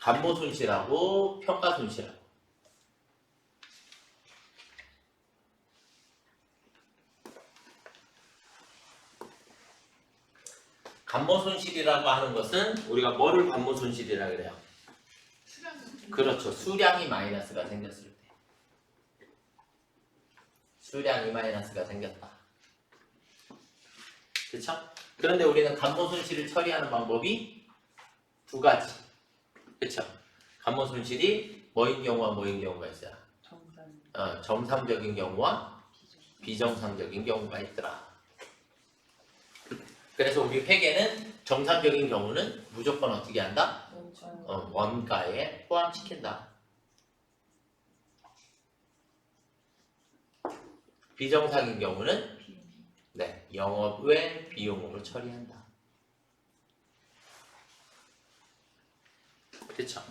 감모 손실하고 평가 손실하고. 감모 손실이라고 하는 것은 우리가 뭐를 감모 손실이라 그래요? 그렇죠. 수량이 마이너스가 생겼을 때. 수량이 마이너스가 생겼다. 그렇죠? 그런데 우리는 감모 손실을 처리하는 방법이 두 가지. 그렇죠? 감모 손실이 뭐인 경우와 뭐인 경우가 있어요? 정상적인 경우와 비정상적인 경우가 있더라. 그래서 우리 회계는 정상적인 경우는 무조건 어떻게 한다? 원가에 포함시킨다. 비정상인 경우는 영업 외 비용으로 처리한다. 그렇죠?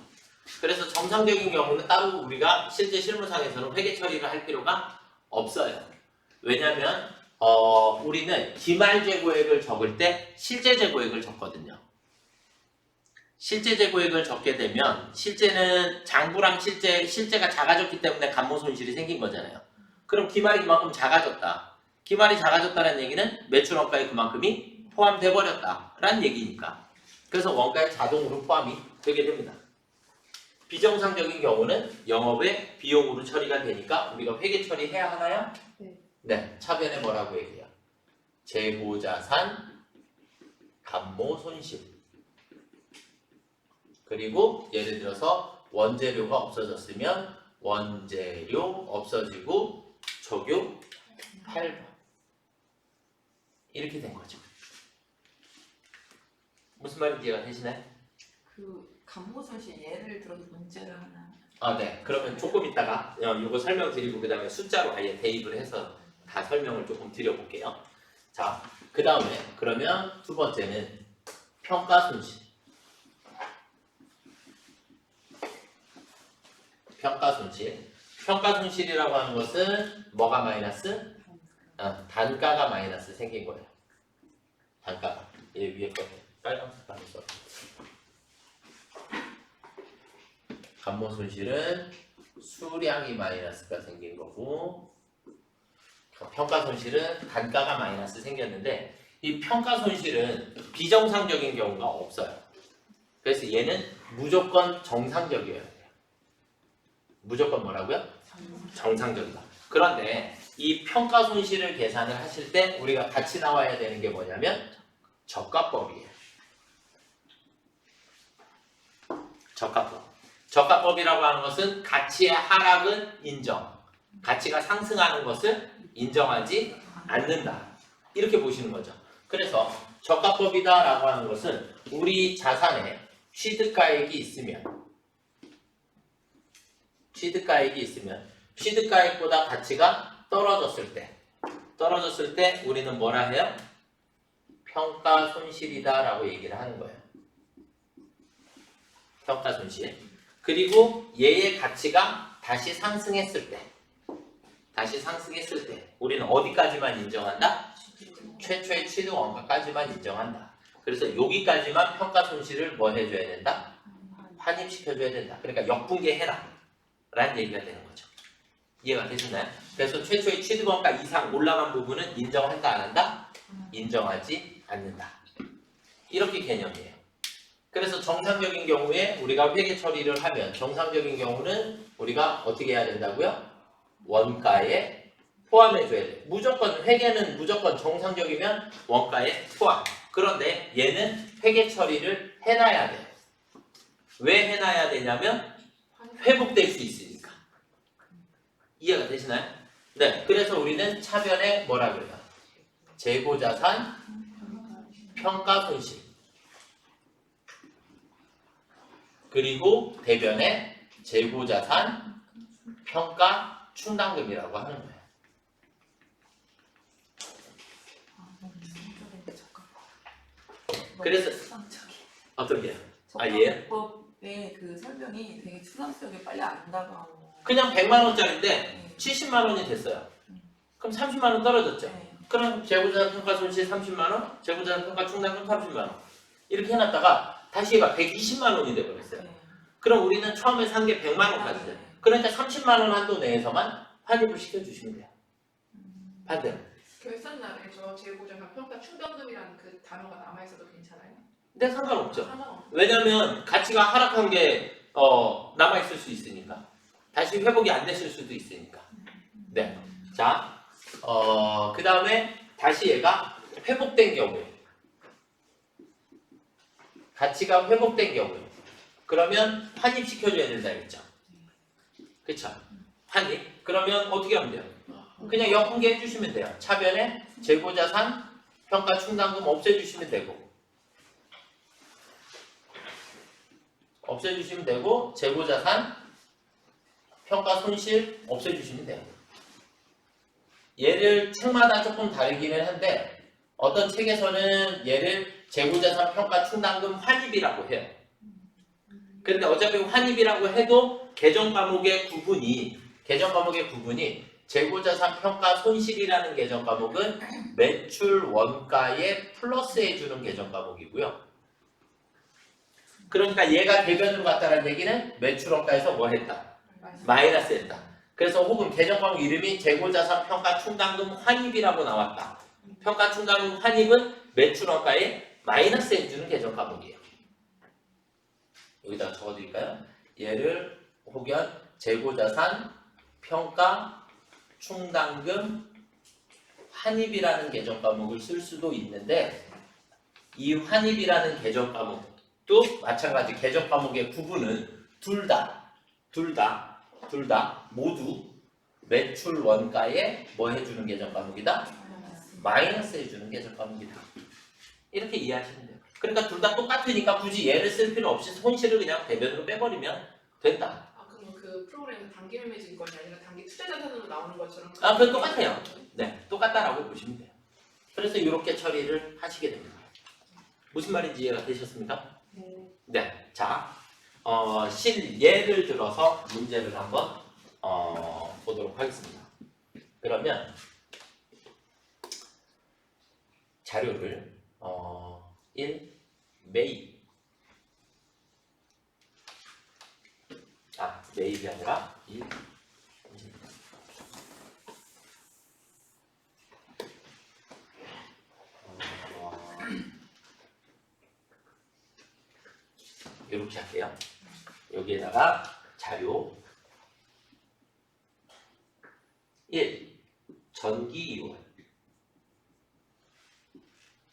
그래서 정상적인 경우는 따로 우리가 실제 실무상에서는 회계 처리를 할 필요가 없어요. 왜냐하면 우리는 기말 재고액을 적을 때 실제 재고액을 적거든요. 실제 재고액을 적게 되면 실제는 장부랑 실제가 작아졌기 때문에 감모 손실이 생긴 거잖아요. 그럼 기말이 그만큼 작아졌다. 기말이 작아졌다는 얘기는 매출 원가에 그만큼이 포함돼 버렸다라는 얘기니까. 그래서 원가에 자동으로 포함이 되게 됩니다. 비정상적인 경우는 영업의 비용으로 처리가 되니까 우리가 회계 처리해야 하나요? 네, 차변에 뭐라고 얘기해요? 재고자산, 감모 손실. 그리고 예를 들어서 원재료가 없어졌으면 원재료 없어지고 적용 8번. 이렇게 된 거죠. 무슨 말인지 이해가 되시나요? 그 감모 손실 예를 들어서 문제를 하나. 네. 그러면 조금 이따가 이거 설명드리고 그 다음에 숫자로 아예 대입을 해서 다 설명을 조금 드려볼게요. 자, 그 다음에 그러면 두 번째는 평가 손실. 평가 손실. 평가 손실이라고 하는 것은 뭐가 마이너스? 단가가 마이너스 생긴 거예요. 단가가. 얘 위에 거 빨간색 안에 써. 감모 손실은 수량이 마이너스가 생긴 거고, 평가 손실은 단가가 마이너스 생겼는데, 이 평가 손실은 비정상적인 경우가 없어요. 그래서 얘는 무조건 정상적이어야 돼요. 무조건 뭐라고요? 정상적이다. 그런데 이 평가 손실을 계산을 하실 때 우리가 같이 나와야 되는 게 뭐냐면 저가법이에요. 저가법. 저가법이라고 하는 것은 가치의 하락은 인정, 가치가 상승하는 것을 인정하지 않는다. 이렇게 보시는 거죠. 그래서 저가법이다라고 하는 것은 우리 자산에 취득가액이 있으면 취득가액보다 가치가 떨어졌을 때 우리는 뭐라 해요? 평가 손실이다라고 얘기를 하는 거예요. 평가 손실. 그리고 얘의 가치가 다시 상승했을 때 우리는 어디까지만 인정한다? 최초의 취득 원가까지만 인정한다. 그래서 여기까지만 평가 손실을 뭐 해줘야 된다? 환입시켜줘야 된다. 그러니까 역분개해라 라는 얘기가 되는 거죠. 이해가 되셨나요? 그래서 최초의 취득 원가 이상 올라간 부분은 인정한다 안 한다? 인정하지 않는다. 이렇게 개념이에요. 그래서 정상적인 경우에 우리가 회계 처리를 하면 정상적인 경우는 우리가 어떻게 해야 된다고요? 원가에 포함해줘야 돼. 무조건 회계는 무조건 정상적이면 원가에 포함. 그런데 얘는 회계 처리를 해놔야 돼. 왜 해놔야 되냐면 회복될 수 있으니까. 이해가 되시나요? 네. 그래서 우리는 차변에 뭐라 그래요? 재고자산, 평가 손실. 그리고 대변에 재고자산, 평가 충당금이라고 하는 거예요. 그래서 어떤 게요? 예? 적합법의 그 설명이 되게 추상스럽게 빨리 안 다가오고. 그냥 100만 원짜리인데 70만 원이 됐어요. 그럼 30만 원 떨어졌죠. 그럼 재고자산 평가 손실 30만 원, 재고자산 평가 충당금 30만 원. 이렇게 해놨다가 다시 얘가 120만 원이 돼버렸어요. 그럼 우리는 처음에 산 게 100만 원까지죠. 그러니까 30만 원 한도 내에서만 환입을 시켜주시면 돼요. 반대로. 결산날에 저 재고자산 평가 충당금이라는 그 단어가 남아있어도 괜찮아요? 근데 상관없죠. 상관없어요. 왜냐면 가치가 하락한 게 남아있을 수 있으니까. 다시 회복이 안 됐을 수도 있으니까. 네. 자, 그 다음에 다시 얘가 회복된 경우에. 가치가 회복된 경우에. 그러면 환입시켜줘야 된다 했죠. 그쵸? 환입. 그러면 어떻게 하면 돼요? 그냥 역분계 해주시면 돼요. 차변에 재고자산, 평가 충당금 없애주시면 되고. 없애주시면 되고, 재고자산, 평가 손실 없애주시면 돼요. 얘를 책마다 조금 다르기는 한데 어떤 책에서는 얘를 재고자산 평가 충당금 환입이라고 해요. 그런데 어차피 환입이라고 해도 개정 과목의 구분이 재고자산 평가 손실이라는 개정 과목은 매출 원가에 플러스해주는 개정 과목이고요. 그러니까 얘가 대변으로 갔다는 얘기는 매출 원가에서 뭐 했다? 마이너스 했다. 그래서 혹은 개정 과목 이름이 재고자산 평가 충당금 환입이라고 나왔다. 평가 충당금 환입은 매출 원가에 마이너스 해주는 개정 과목이에요. 여기다 적어드릴까요? 얘를 혹연 재고자산 평가 충당금 환입이라는 개정 과목을 쓸 수도 있는데 이 환입이라는 개정 과목도 마찬가지 개정 과목의 구분은 둘 다 모두 매출 원가에 뭐 해주는 개정 과목이다? 마이너스 해주는 개정 과목이다. 이렇게 이해하시면 돼요. 그러니까 둘 다 똑같으니까 굳이 얘를 쓸 필요 없이 손실을 그냥 대변으로 빼버리면 된다. 아 그럼 그 프로그램은 단기 매매진 것이 아니라 단기 투자 자산으로 나오는 것처럼? 아, 그건 똑같아요. 네, 똑같다라고 보시면 돼요. 그래서 이렇게 처리를 하시게 됩니다. 무슨 말인지 이해가 되셨습니까? 네. 자, 예를 들어서 문제를 한번 보도록 하겠습니다. 그러면 자료를 1. 매입 매입이 아니라 1. 이렇게 할게요. 여기에다가 자료 1. 전기 2월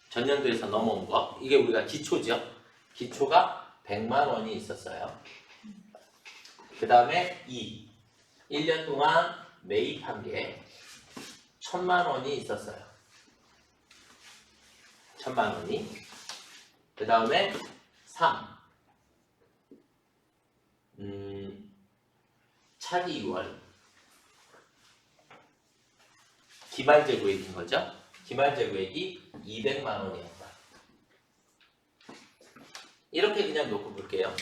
전년도에서 넘어온 거 이게 우리가 기초죠. 기초가 100만 원이 있었어요. 그 다음에 2. 1년 동안 매입한 게 1000만 원이 있었어요. 1000만 원이. 그 다음에 3. 차기 2월 기말 재고액인 거죠. 기말 재고액이 200만 원이었다. 이렇게 그냥 놓고 볼게요.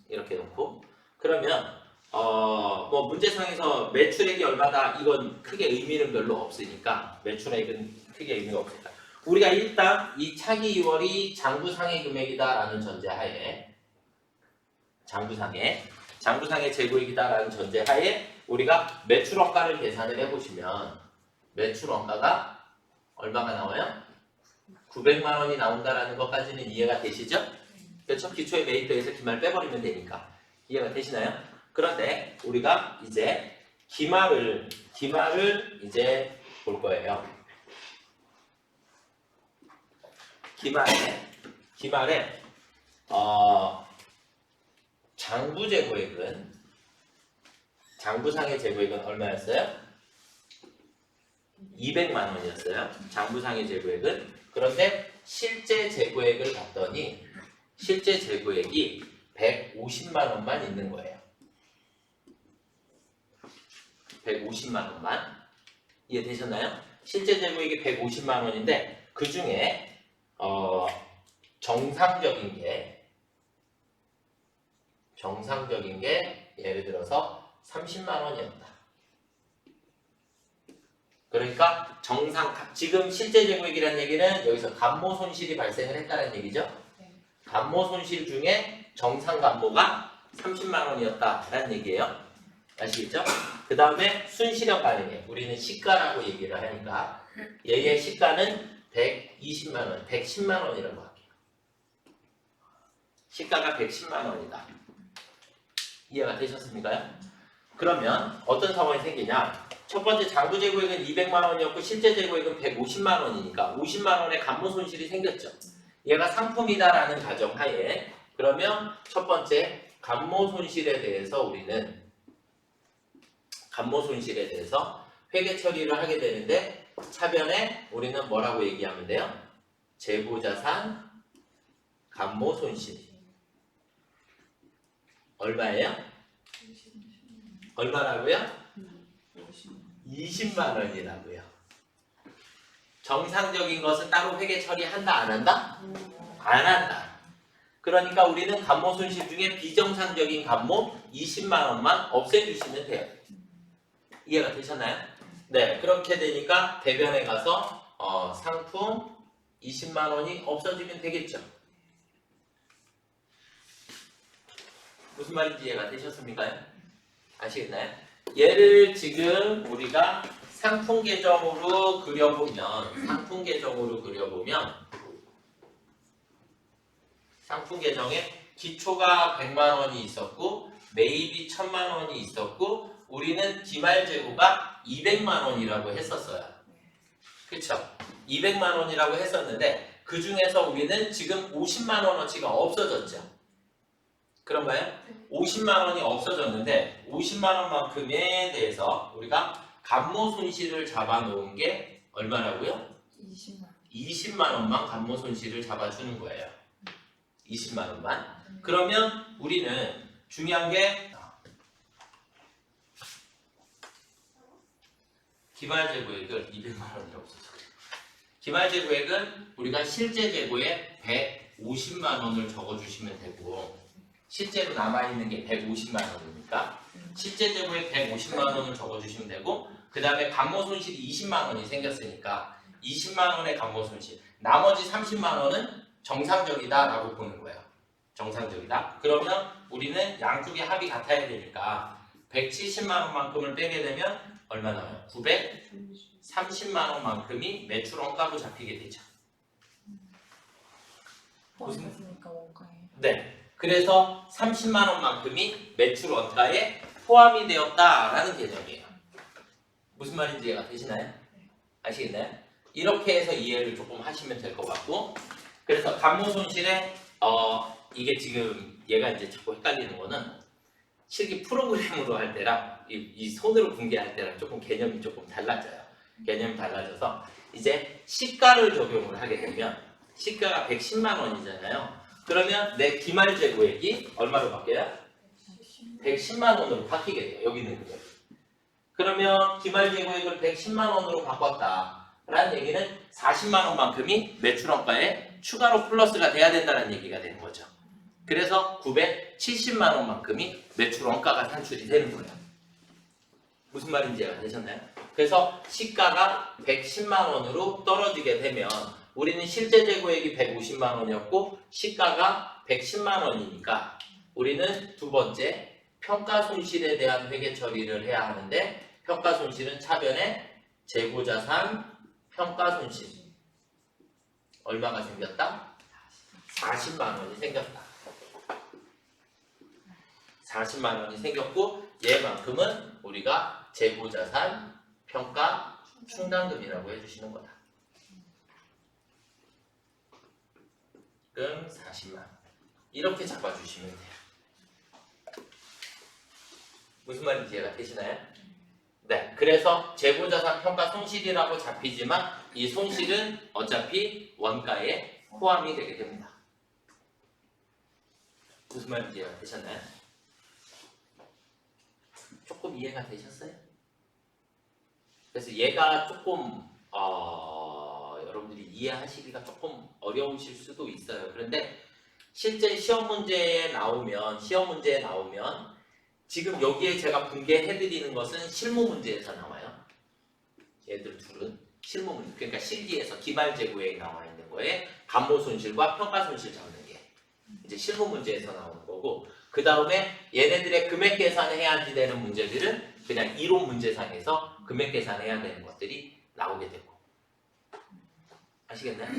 이렇게 놓고 그러면 뭐 문제상에서 매출액이 얼마다 이건 크게 의미는 별로 없으니까 매출액은 크게 의미가 없으니까 우리가 일단 이 차기 2월이 장부상의 금액이다라는 전제하에 장부상의 재고액이다라는 전제하에 우리가 매출원가를 계산을 해보시면 매출원가가 얼마가 나와요? 900만 원이 나온다라는 것까지는 이해가 되시죠? 그렇죠? 기초에 매입해서 기말 빼버리면 되니까 이해가 되시나요? 그런데 우리가 이제 기말을 이제 볼 거예요. 기말에 장부 재고액은 장부상의 재고액은 얼마였어요? 200만 원이었어요. 장부상의 재고액은. 그런데 실제 재고액을 봤더니 실제 재고액이 150만 원만 있는 거예요. 150만 원만. 이해되셨나요? 실제 재고액이 150만 원인데 그 중에 정상적인 게 예를 들어서 30만 원이었다. 그러니까 지금 실제 재고액이라는 얘기는 여기서 감모 손실이 발생을 했다는 얘기죠. 감모 손실 중에 정상 감모가 30만 원이었다라는 얘기예요. 아시겠죠? 그 다음에 순실현 가능해. 우리는 시가라고 얘기를 하니까 얘의 시가는 120만 원, 110만 원이라고 할게요. 시가가 110만 원이다. 이해가 되셨습니까? 그러면 어떤 상황이 생기냐? 첫 번째 장부 재고액은 200만 원이었고 실제 재고액은 150만 원이니까 50만 원의 감모 손실이 생겼죠. 얘가 상품이다라는 가정하에 그러면 첫 번째 감모 손실에 대해서 우리는 감모 손실에 대해서 회계 처리를 하게 되는데 차변에 우리는 뭐라고 얘기하면 돼요? 재고자산 감모 손실 얼마예요? 얼마라고요? 20만 원이라고요. 정상적인 것은 따로 회계 처리한다 안 한다? 안 한다. 그러니까 우리는 감모 손실 중에 비정상적인 감모 20만 원만 없애주시면 돼요. 이해가 되셨나요? 네, 그렇게 되니까 대변에 가서 상품 20만 원이 없어지면 되겠죠. 무슨 말인지 이해가 되셨습니까? 아시겠나요? 얘를 지금 우리가 상품 계정으로 그려보면 상품 계정에 기초가 100만 원이 있었고 매입이 1000만 원이 있었고 우리는 기말 재고가 200만 원이라고 했었어요. 그쵸? 200만 원이라고 했었는데 그 중에서 우리는 지금 50만 원어치가 없어졌죠. 그런가요? 50만 원이 없어졌는데 50만 원만큼에 대해서 우리가 감모 손실을 잡아놓은 게 얼마라고요? 20만 원만 감모 손실을 잡아주는 거예요. 20만 원만. 그러면 우리는 중요한 게 기말 재고액을 200만 원이 없어서 그래요. 기말 재고액은 우리가 실제 재고에 150만 원을 적어주시면 되고 실제로 남아있는 게 150만 원이니까 실제 재고에 150만 원을 적어주시면 되고 그 다음에 감모 손실이 20만 원이 생겼으니까 20만 원의 감모 손실 나머지 30만 원은 정상적이다 라고 보는 거예요. 정상적이다. 그러면 우리는 양쪽의 합이 같아야 되니까 170만 원만큼을 빼게 되면 얼마 나와요? 930만 원만큼이 매출 원가로 잡히게 되죠. 무슨? 네. 그래서 30만 원만큼이 매출 원가에 포함이 되었다라는 개념이에요. 무슨 말인지 이해가 되시나요? 아시겠나요? 이렇게 해서 이해를 조금 하시면 될 것 같고 그래서 감모 손실에 이게 지금 얘가 이제 자꾸 헷갈리는 거는 실기 프로그램으로 할 때랑 이 손으로 분개할 때랑 조금 개념이 조금 달라져요. 개념이 달라져서 이제 시가를 적용을 하게 되면 시가가 110만 원이잖아요. 그러면 내 기말 재고액이 얼마로 바뀌어요? 110만 원으로 바뀌게 돼요. 여기 있는 금액. 그러면 기말 재고액을 110만 원으로 바꿨다라는 얘기는 40만 원만큼이 매출 원가에 추가로 플러스가 돼야 된다는 얘기가 되는 거죠. 그래서 970만 원만큼이 매출 원가가 산출이 되는 거예요. 무슨 말인지 이해가 되셨나요? 그래서 시가가 110만 원으로 떨어지게 되면 우리는 실제 재고액이 150만 원이었고 시가가 110만 원이니까 우리는 두 번째 평가 손실에 대한 회계 처리를 해야 하는데 평가 손실은 차변에 재고자산 평가 손실 얼마가 생겼다? 40만 원이 생겼다. 40만 원이 생겼고 얘만큼은 우리가 재고자산 평가 충당금이라고 해주시는 거다. 그럼 40만 원. 이렇게 잡아주시면 돼요. 무슨 말인지 이해가 되시나요? 네, 그래서 재고자산 평가 손실이라고 잡히지만 이 손실은 어차피 원가에 포함이 되게 됩니다. 무슨 말인지 이해가 되셨나요? 조금 이해가 되셨어요? 그래서 얘가 조금 여러분들이 이해하시기가 조금 어려우실 수도 있어요. 그런데 실제 시험 문제에 나오면 지금 여기에 제가 분개해드리는 것은 실무 문제에서 나와요. 얘들 둘은 실무 문제, 그러니까 실기에서 기말 재고에 나와 있는 거에 감모 손실과 평가 손실 잡는 게 이제 실무 문제에서 나오는 거고 그 다음에 얘네들의 금액 계산해야지 되는 문제들은 그냥 이론 문제상에서 금액 계산해야 되는 것들이 나오게 되고. 아시겠나요?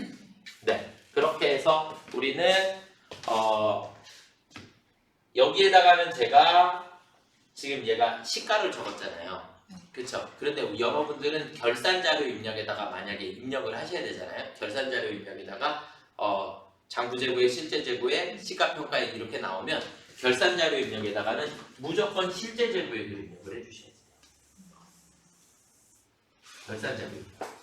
네. 그렇게 해서 우리는 여기에다가는 제가 지금 얘가 시가를 적었잖아요. 그렇죠? 그런데 여러분들은 결산자료 입력에다가 만약에 입력을 하셔야 되잖아요. 결산자료 입력에다가 장부재고의 실제재고의 시가평가액 이렇게 나오면 결산자료 입력에다가는 무조건 실제재고액을 입력을 해주셔야 돼요. 결산자료 입력.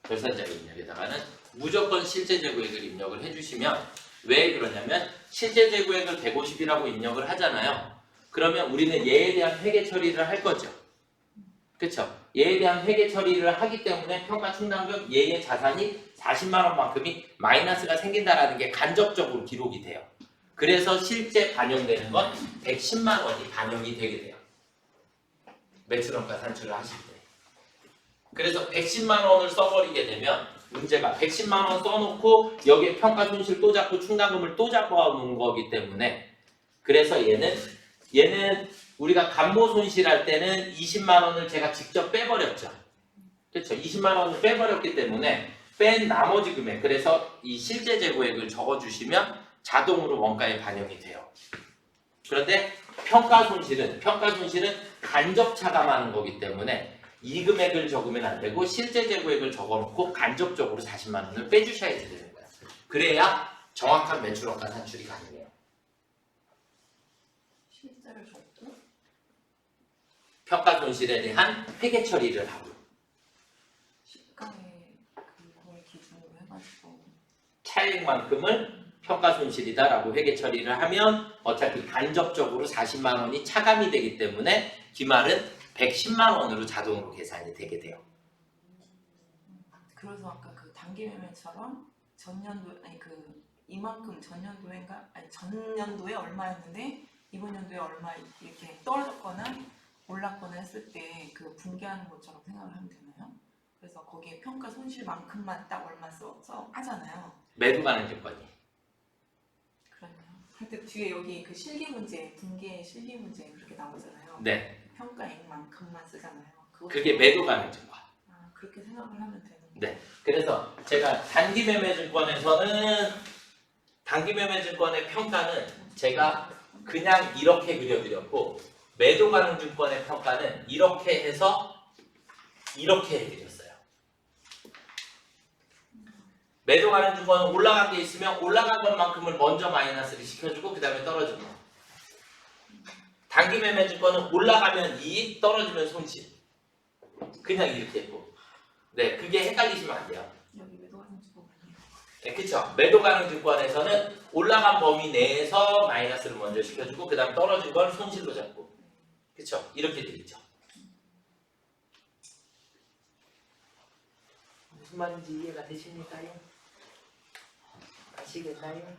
결산자료 입력에다가는 무조건 실제재고액을 입력을 해주시면 왜 그러냐면 실제재고액을 150이라고 입력을 하잖아요. 그러면 우리는 얘에 대한 회계 처리를 할 거죠. 그렇죠? 얘에 대한 회계 처리를 하기 때문에 평가 충당금 얘의 자산이 40만 원만큼이 마이너스가 생긴다라는 게 간접적으로 기록이 돼요. 그래서 실제 반영되는 건 110만 원이 반영이 되게 돼요. 매출원가 산출을 하실 때. 그래서 110만 원을 써버리게 되면 문제가 110만 원 써놓고 여기에 평가 손실 또 잡고 충당금을 또 잡아놓은 거기 때문에 그래서 얘는 우리가 감모 손실할 때는 20만 원을 제가 직접 빼버렸죠. 그렇죠? 20만 원을 빼버렸기 때문에 뺀 나머지 금액 그래서 이 실제 재고액을 적어주시면 자동으로 원가에 반영이 돼요. 그런데 평가 손실은 간접 차감하는 거기 때문에 이 금액을 적으면 안 되고 실제 재고액을 적어놓고 간접적으로 40만 원을 빼주셔야 되는 거야. 그래야 정확한 매출원가 산출이 가능해요. 실제를 적고 평가 손실에 대한 회계 처리를 하고 시가에 그걸 기준으로 해가지고 차액만큼을 평가 손실이다라고 회계 처리를 하면 어차피 간접적으로 40만 원이 차감이 되기 때문에 기말은 110만 원으로 자동으로 계산이 되게 돼요. 그래서 아까 그 단기 매매처럼 전년도 아니 그 이만큼 전년도인가 아니 전년도에 얼마였는데 이번 연도에 얼마 이렇게 떨어졌거나 올랐거나 했을 때 그 분기하는 것처럼 생각을 하면 되나요? 그래서 거기에 평가 손실만큼만 딱 얼마 써서 하잖아요. 매도 가능 조건이. 그러네요. 근데 뒤에 여기 그 실기 문제, 분기의 실기 문제 그렇게 나오잖아요. 네. 평가액만큼만 쓰잖아요. 그게 매도 가능 조건. 아, 그렇게 생각을 하면 되는 거예요. 네. 그래서 제가 단기 매매 증권에서는 단기 매매 증권의 평가는 제가 그냥 이렇게 그려드렸고 매도 가능 증권의 평가는 이렇게 해서 이렇게 해드렸어요. 매도 가능 증권은 올라간 게 있으면 올라간 것만큼을 먼저 마이너스를 시켜주고 그 다음에 떨어진 거. 단기 매매 증권은 올라가면 이익, 떨어지면 손실. 그냥 이렇게 했고. 네, 그게 헷갈리시면 안 돼요. 여기 매도하는 주법이에요. 네, 그쵸. 매도 가능 증권에서는 올라간 범위 내에서 마이너스를 먼저 시켜주고 그 다음 떨어진 걸 손실로 잡고. 그쵸. 이렇게 되겠죠. 무슨 말인지 이해가 되십니까요? 아시겠나요?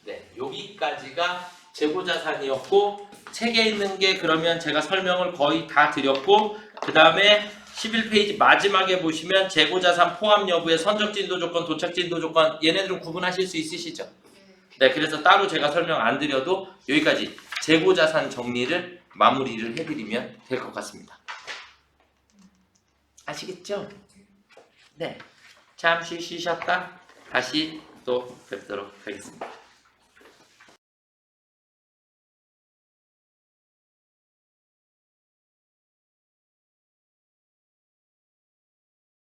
네, 여기까지가 재고자산이었고 책에 있는 게 그러면 제가 설명을 거의 다 드렸고 그 다음에 11페이지 마지막에 보시면 재고자산 포함 여부의 선적진도 조건, 도착진도 조건 얘네들은 구분하실 수 있으시죠? 네, 그래서 따로 제가 설명 안 드려도 여기까지 재고자산 정리를 마무리를 해드리면 될 것 같습니다. 아시겠죠? 네, 잠시 쉬셨다 다시 또 뵙도록 하겠습니다.